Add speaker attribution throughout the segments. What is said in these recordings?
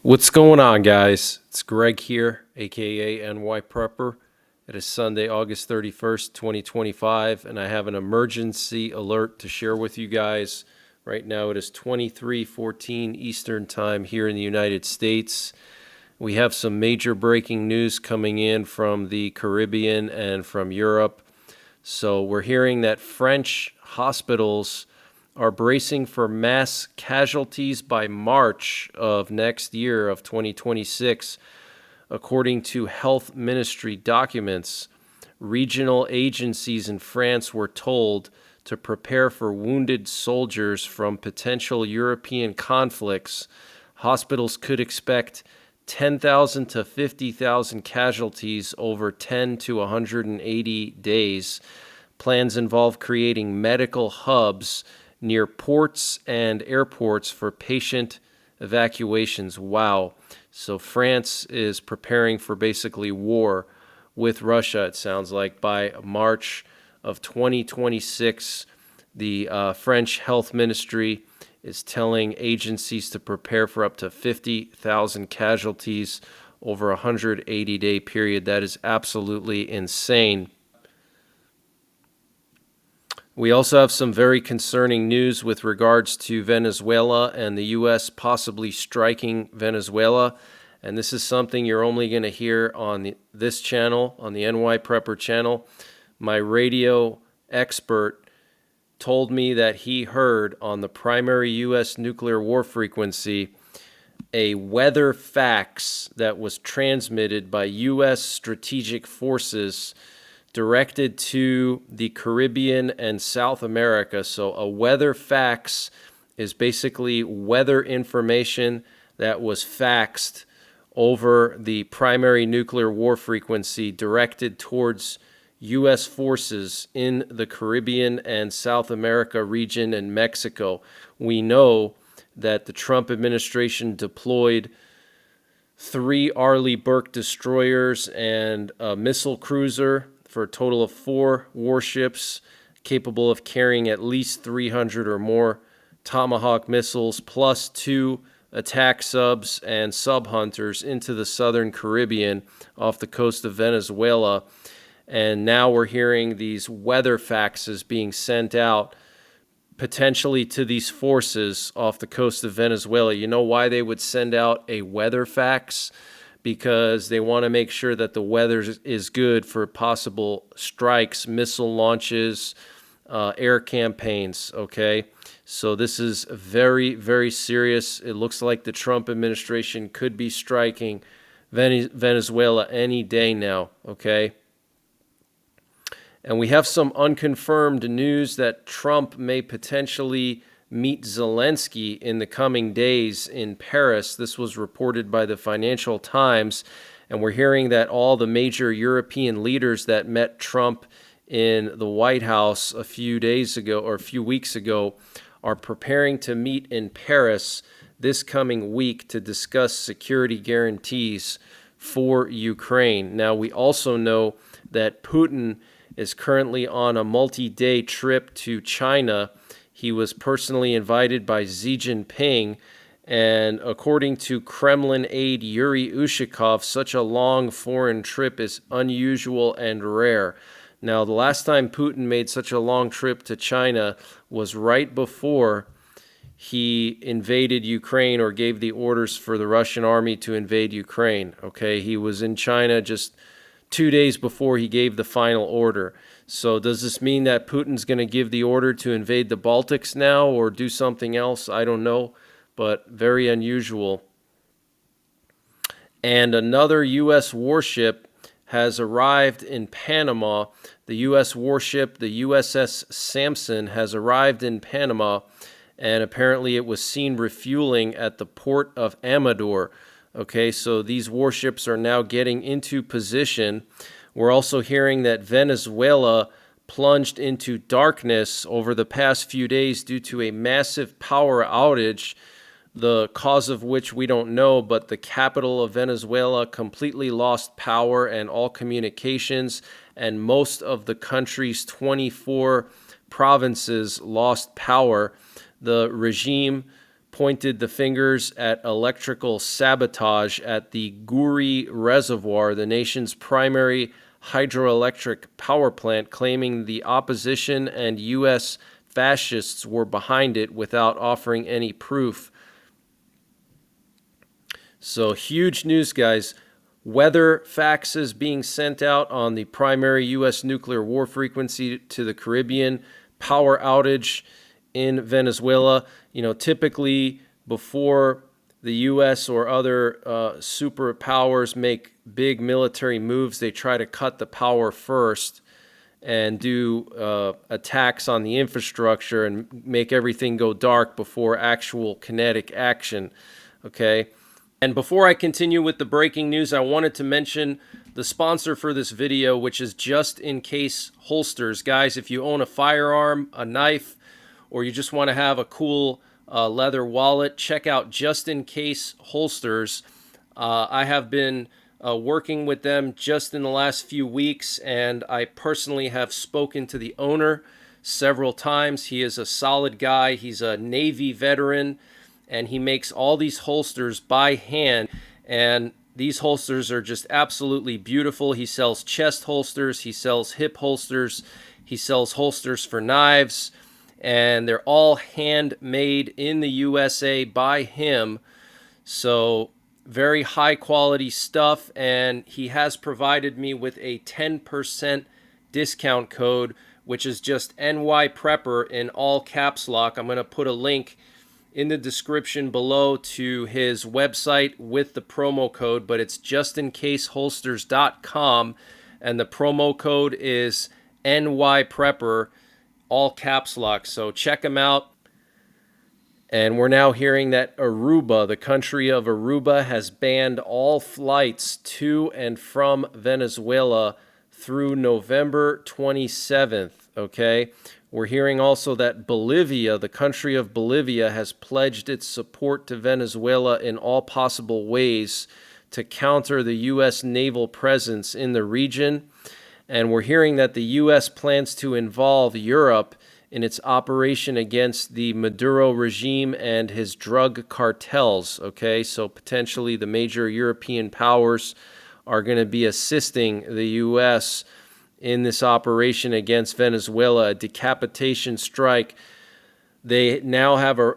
Speaker 1: What's going on, guys? It's Greg here, aka NYPrepper. It is Sunday, August 31st, 2025, and I have an emergency alert to share with you guys. Right now it is 23:14 Eastern Time here in the United States. We have some major breaking news coming in from the Caribbean and from Europe. So we're hearing that French hospitals are bracing for mass casualties by March of next year of 2026. According to health ministry documents, regional agencies in France were told to prepare for wounded soldiers from potential European conflicts. Hospitals could expect 10,000 to 50,000 casualties over 10 to 180 days. Plans involve creating medical hubs near ports and airports for patient evacuations. Wow. So France is preparing for basically war with Russia, it sounds like, by March of 2026. The French health ministry is telling agencies to prepare for up to 50,000 casualties over a 180-day period. That is absolutely insane. We also have some very concerning news with regards to Venezuela and the U.S. possibly striking Venezuela. And this is something you're only going to hear on this channel, on the NYPrepper channel. My radio expert told me that he heard on the primary U.S. nuclear war frequency a weather fax that was transmitted by U.S. strategic forces directed to the Caribbean and South America. So a weather fax is basically weather information that was faxed over the primary nuclear war frequency directed towards U.S. forces in the Caribbean and South America region and Mexico. We know that the Trump administration deployed 3 Arleigh Burke destroyers and a missile cruiser for a total of 4 warships capable of carrying at least 300 or more Tomahawk missiles, plus 2 attack subs and sub hunters into the southern Caribbean off the coast of Venezuela. And now we're hearing these weather faxes being sent out potentially to these forces off the coast of Venezuela. You know why they would send out a weather fax? Because they want to make sure that the weather is good for possible strikes, missile launches, air campaigns, okay? So this is very, very serious. It looks like the Trump administration could be striking Venezuela any day now, okay? And we have some unconfirmed news that Trump may potentially meet Zelensky in the coming days in Paris. This was reported by the Financial Times, and we're hearing that all the major European leaders that met Trump in the White House a few days ago or a few weeks ago are preparing to meet in Paris this coming week to discuss security guarantees for Ukraine. Now, we also know that Putin is currently on a multi-day trip to China. He was personally invited by Xi Jinping, and according to Kremlin aide Yuri Ushakov, such a long foreign trip is unusual and rare. Now, the last time Putin made such a long trip to China was right before he invaded Ukraine or gave the orders for the Russian army to invade Ukraine. Okay, he was in China just 2 days before he gave the final order. So does this mean that Putin's going to give the order to invade the Baltics now or do something else? I don't know, but very unusual. And another U.S. warship has arrived in Panama. The U.S. warship, the USS Samson, has arrived in Panama, and apparently it was seen refueling at the port of Amador. Okay, so these warships are now getting into position. We're also hearing that Venezuela plunged into darkness over the past few days due to a massive power outage, the cause of which we don't know, but the capital of Venezuela completely lost power and all communications, and most of the country's 24 provinces lost power. The regime pointed the fingers at electrical sabotage at the Guri Reservoir, the nation's primary hydroelectric power plant, claiming the opposition and U.S. fascists were behind it without offering any proof. So huge news, guys. Weather faxes being sent out on the primary U.S. nuclear war frequency to the Caribbean. Power outage in Venezuela. You know, typically before the U.S. or other superpowers make big military moves, they try to cut the power first and do attacks on the infrastructure and make everything go dark before actual kinetic action. Okay. And before I continue with the breaking news, I wanted to mention the sponsor for this video, which is Just In Case Holsters. Guys, if you own a firearm, a knife, or you just want to have a cool leather wallet, check out Just In Case Holsters. I have been working with them just in the last few weeks, and I personally have spoken to the owner several times. He is a solid guy. He's a Navy veteran, and he makes all these holsters by hand, and these holsters are just absolutely beautiful. He sells chest holsters, he sells hip holsters, he sells holsters for knives, and they're all handmade in the USA by him. So very high quality stuff, and he has provided me with a 10% discount code, which is just NYPrepper in all caps lock. I'm going to put a link in the description below to his website with the promo code, but it's justincaseholsters.com, and the promo code is NYPrepper, all caps lock. So check him out. And we're now hearing that Aruba, the country of Aruba, has banned all flights to and from Venezuela through November 27th, okay? We're hearing also that Bolivia, the country of Bolivia, has pledged its support to Venezuela in all possible ways to counter the U.S. naval presence in the region. And we're hearing that the U.S. plans to involve Europe in its operation against the Maduro regime and his drug cartels. Okay, so potentially the major European powers are going to be assisting the U.S. in this operation against Venezuela, a decapitation strike. They now have a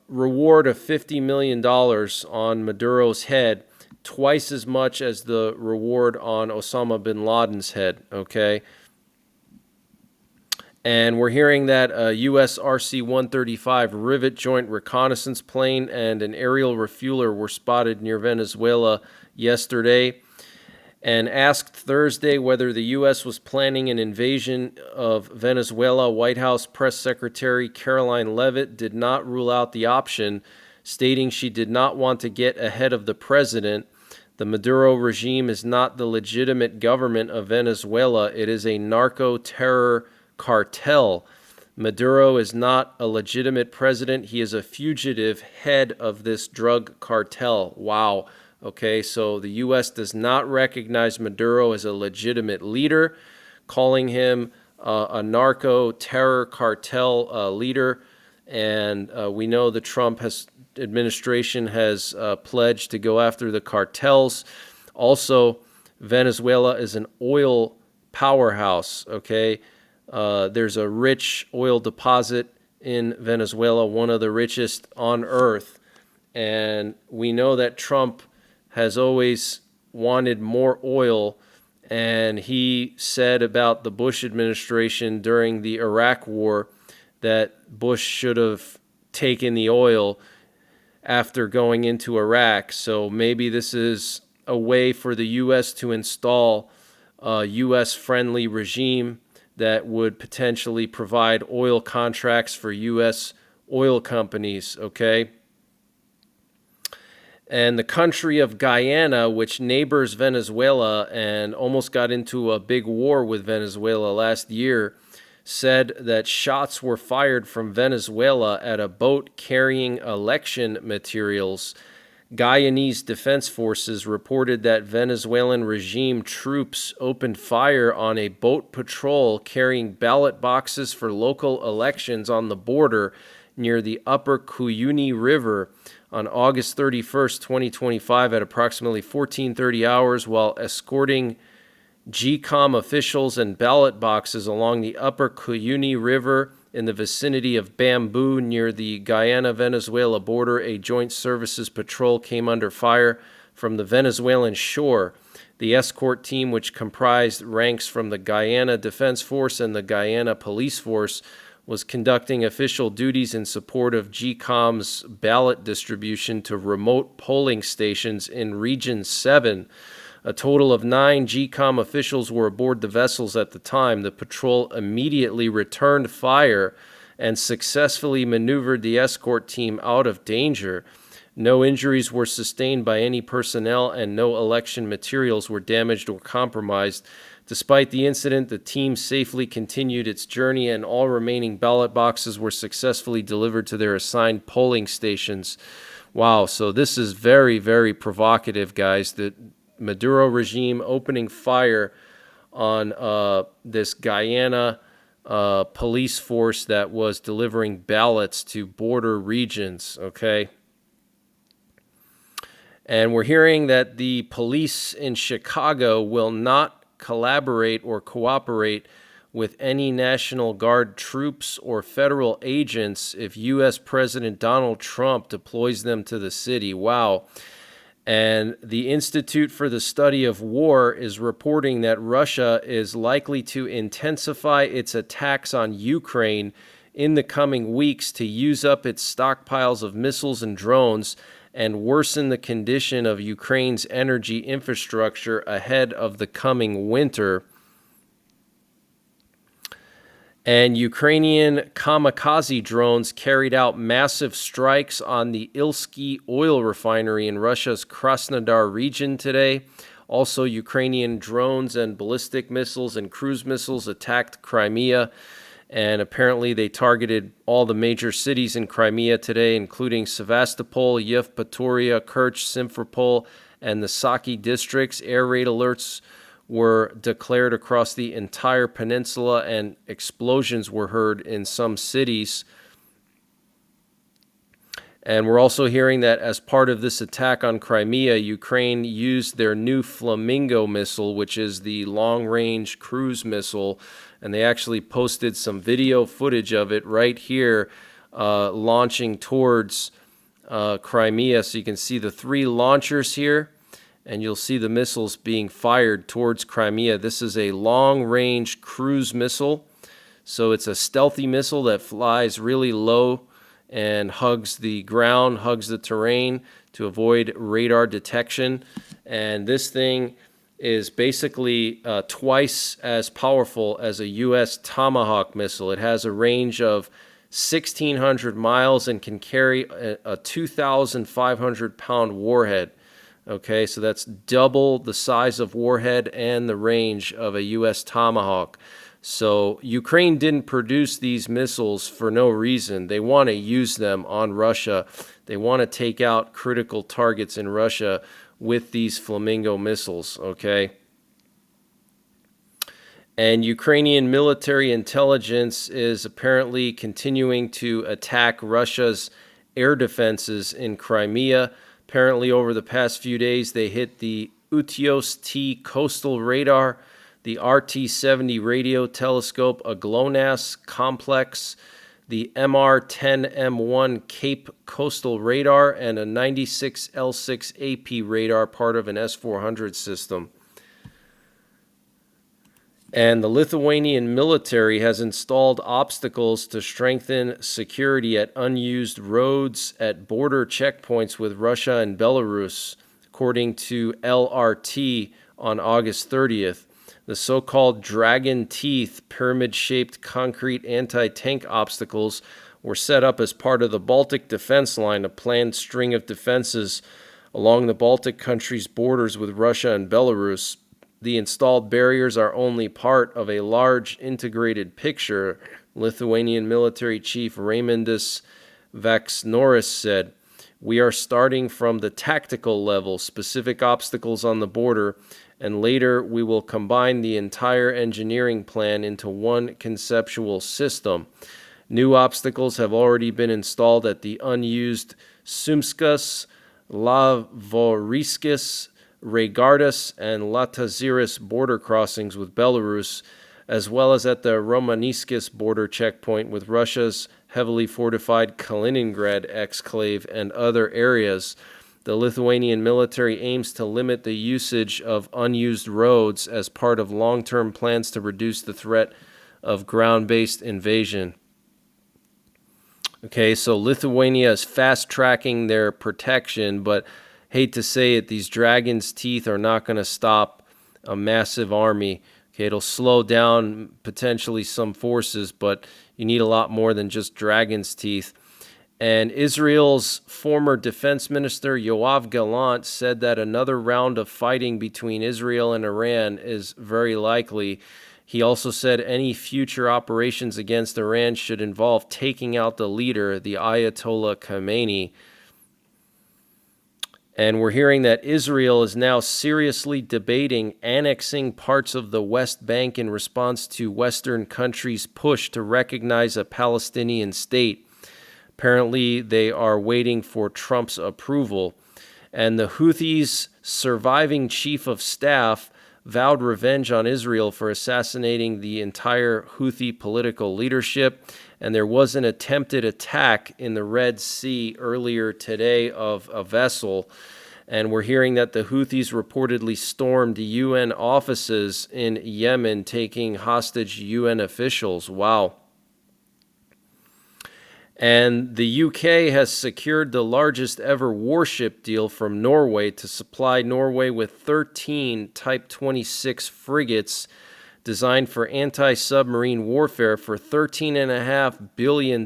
Speaker 1: reward of $50 million on Maduro's head, twice as much as the reward on Osama bin Laden's head, okay? And we're hearing that a U.S. RC-135 Rivet Joint Reconnaissance plane and an aerial refueler were spotted near Venezuela yesterday. And asked Thursday whether the U.S. was planning an invasion of Venezuela, White House Press Secretary Caroline Leavitt did not rule out the option, stating she did not want to get ahead of the president. The Maduro regime is not the legitimate government of Venezuela. It is a narco-terror cartel. Maduro is not a legitimate president. He is a fugitive head of this drug cartel. Wow. Okay, so the U.S. does not recognize Maduro as a legitimate leader, calling him a narco-terror cartel leader. And we know the Trump administration has pledged to go after the cartels. Also, Venezuela is an oil powerhouse, okay? There's a rich oil deposit in Venezuela, one of the richest on earth. And we know that Trump has always wanted more oil, and he said about the Bush administration during the Iraq War that Bush should have taken the oil after going into Iraq. So maybe this is a way for the U.S. to install a U.S.-friendly regime that would potentially provide oil contracts for U.S. oil companies, okay? And the country of Guyana, which neighbors Venezuela and almost got into a big war with Venezuela last year, said that shots were fired from Venezuela at a boat carrying election materials. Guyanese defense forces reported that Venezuelan regime troops opened fire on a boat patrol carrying ballot boxes for local elections on the border near the upper Kuyuni River on August 31st, 2025 at approximately 14:30 hours while escorting GCOM officials and ballot boxes along the upper Kuyuni River in the vicinity of Bamboo near the Guyana-Venezuela border. A joint services patrol came under fire from the Venezuelan shore. The escort team, which comprised ranks from the Guyana Defense Force and the Guyana Police Force, was conducting official duties in support of GCOM's ballot distribution to remote polling stations in Region 7. A total of 9 GCOM officials were aboard the vessels at the time. The patrol immediately returned fire and successfully maneuvered the escort team out of danger. No injuries were sustained by any personnel and no election materials were damaged or compromised. Despite the incident, the team safely continued its journey and all remaining ballot boxes were successfully delivered to their assigned polling stations. Wow, so this is very, very provocative, guys. The Maduro regime opening fire on this Guyana police force that was delivering ballots to border regions, okay? And we're hearing that the police in Chicago will not collaborate or cooperate with any National Guard troops or federal agents if U.S. President Donald Trump deploys them to the city. Wow. And the Institute for the Study of War is reporting that Russia is likely to intensify its attacks on Ukraine in the coming weeks to use up its stockpiles of missiles and drones and worsen the condition of Ukraine's energy infrastructure ahead of the coming winter. And Ukrainian kamikaze drones carried out massive strikes on the Ilsky oil refinery in Russia's Krasnodar region today. Also, Ukrainian drones and ballistic missiles and cruise missiles attacked Crimea. And apparently they targeted all the major cities in Crimea today, including Sevastopol, Yevpatoria, Kerch, Simferopol, and the Saki districts. Air raid alerts were declared across the entire peninsula, and explosions were heard in some cities. And we're also hearing that as part of this attack on Crimea, Ukraine used their new Flamingo missile, which is the long-range cruise missile, and they actually posted some video footage of it right here launching towards Crimea. So you can see the 3 launchers here, and you'll see the missiles being fired towards Crimea. This is a long-range cruise missile, so it's a stealthy missile that flies really low and hugs the ground, hugs the terrain to avoid radar detection. And this thing is basically twice as powerful as a U.S. Tomahawk missile. It has a range of 1,600 miles and can carry a 2,500-pound warhead. Okay, so that's double the size of warhead and the range of a U.S. Tomahawk. So Ukraine didn't produce these missiles for no reason. They want to use them on Russia. They want to take out critical targets in Russia with these Flamingo missiles, okay? And Ukrainian military intelligence is apparently continuing to attack Russia's air defenses in Crimea. Apparently, over the past few days, they hit the Utyos-T coastal radar, the RT-70 radio telescope, a GLONASS complex, the MR-10M1 Cape coastal radar, and a 96L6 AP radar, part of an S-400 system. And the Lithuanian military has installed obstacles to strengthen security at unused roads at border checkpoints with Russia and Belarus, according to LRT on August 30th. The so-called dragon teeth, pyramid-shaped concrete anti-tank obstacles were set up as part of the Baltic Defense Line, a planned string of defenses along the Baltic countries' borders with Russia and Belarus. The installed barriers are only part of a large integrated picture, Lithuanian military chief Raimundas Vaksnoris said. We are starting from the tactical level, specific obstacles on the border, and later we will combine the entire engineering plan into one conceptual system. New obstacles have already been installed at the unused Sumskas, Lavoriskis, Regardus, and Lataziris border crossings with Belarus, as well as at the Romaniskis border checkpoint with Russia's heavily fortified Kaliningrad exclave and other areas. The Lithuanian military aims to limit the usage of unused roads as part of long-term plans to reduce the threat of ground-based invasion. Okay, so Lithuania is fast-tracking their protection, but hate to say it, these dragon's teeth are not going to stop a massive army. Okay, it'll slow down potentially some forces, but you need a lot more than just dragon's teeth. And Israel's former defense minister, Yoav Gallant, said that another round of fighting between Israel and Iran is very likely. He also said any future operations against Iran should involve taking out the leader, the Ayatollah Khamenei. And we're hearing that Israel is now seriously debating annexing parts of the West Bank in response to Western countries' push to recognize a Palestinian state. Apparently, they are waiting for Trump's approval. And the Houthis' surviving chief of staff vowed revenge on Israel for assassinating the entire Houthi political leadership. And there was an attempted attack in the Red Sea earlier today of a vessel. And we're hearing that the Houthis reportedly stormed UN offices in Yemen, taking hostage UN officials. Wow. And the UK has secured the largest ever warship deal from Norway to supply Norway with 13 Type 26 frigates designed for anti-submarine warfare for $13.5 billion.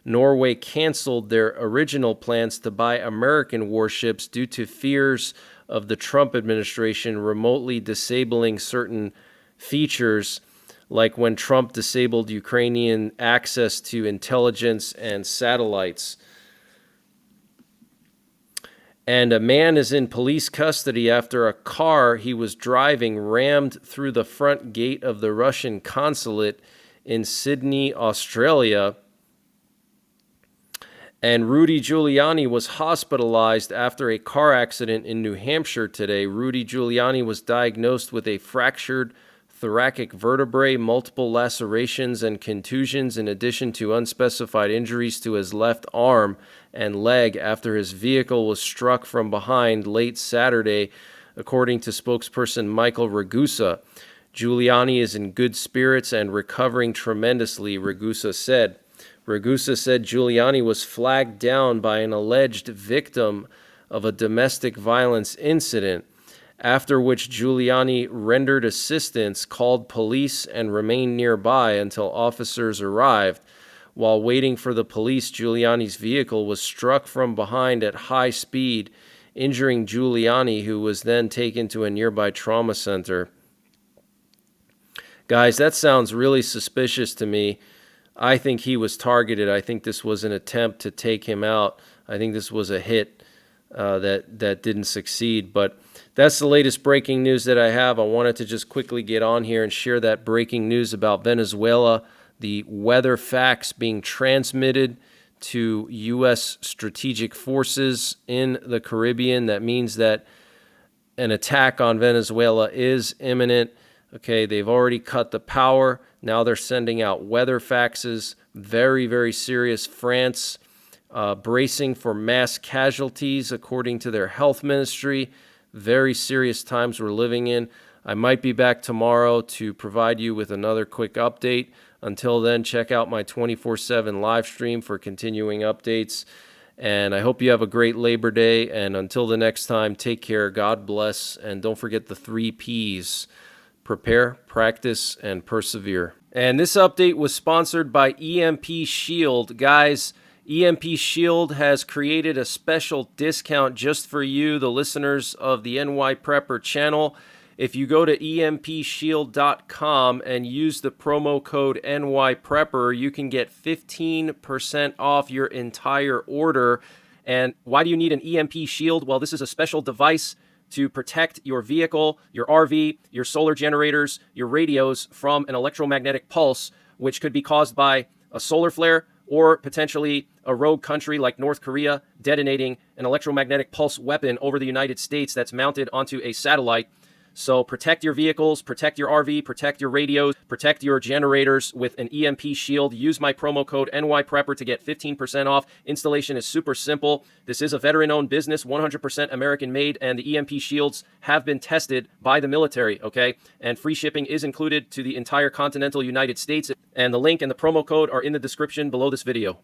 Speaker 1: Norway canceled their original plans to buy American warships due to fears of the Trump administration remotely disabling certain features, like when Trump disabled Ukrainian access to intelligence and satellites. And a man is in police custody after a car he was driving rammed through the front gate of the Russian consulate in Sydney, Australia. And Rudy Giuliani was hospitalized after a car accident in New Hampshire today. Rudy Giuliani was diagnosed with a fractured thoracic vertebrae, multiple lacerations and contusions, in addition to unspecified injuries to his left arm and leg after his vehicle was struck from behind late Saturday, according to spokesperson Michael Ragusa. Giuliani is in good spirits and recovering tremendously, Ragusa said. Ragusa said Giuliani was flagged down by an alleged victim of a domestic violence incident, after which Giuliani rendered assistance, called police, and remained nearby until officers arrived. While waiting for the police, Giuliani's vehicle was struck from behind at high speed, injuring Giuliani, who was then taken to a nearby trauma center. Guys, that sounds really suspicious to me. I think he was targeted. I think this was an attempt to take him out. I think this was a hit that didn't succeed. But that's the latest breaking news that I have. I wanted to just quickly get on here and share that breaking news about Venezuela, the weather facts being transmitted to U.S. strategic forces in the Caribbean. That means that an attack on Venezuela is imminent. Okay, they've already cut the power. Now they're sending out weather faxes. Very, very serious. France bracing for mass casualties, according to their health ministry. Very serious times we're living in. I might be back tomorrow to provide you with another quick update. Until then, check out my 24/7 live stream for continuing updates. And I hope you have a great Labor Day. And until the next time, take care. God bless. And don't forget the 3 Ps. Prepare, practice, and persevere. And this update was sponsored by EMP Shield. Guys, EMP Shield has created a special discount just for you, the listeners of the NYPrepper channel. If you go to empshield.com and use the promo code NYPrepper, you can get 15% off your entire order. And why do you need an EMP Shield? Well, this is a special device to protect your vehicle, your RV, your solar generators, your radios from an electromagnetic pulse, which could be caused by a solar flare, or potentially a rogue country like North Korea detonating an electromagnetic pulse weapon over the United States that's mounted onto a satellite. So protect your vehicles, protect your RV, protect your radios, protect your generators with an EMP shield. Use my promo code NYPrepper to get 15% off. Installation is super simple. This is a veteran-owned business, 100% American-made, and the EMP shields have been tested by the military, okay? And free shipping is included to the entire continental United States. And the link and the promo code are in the description below this video.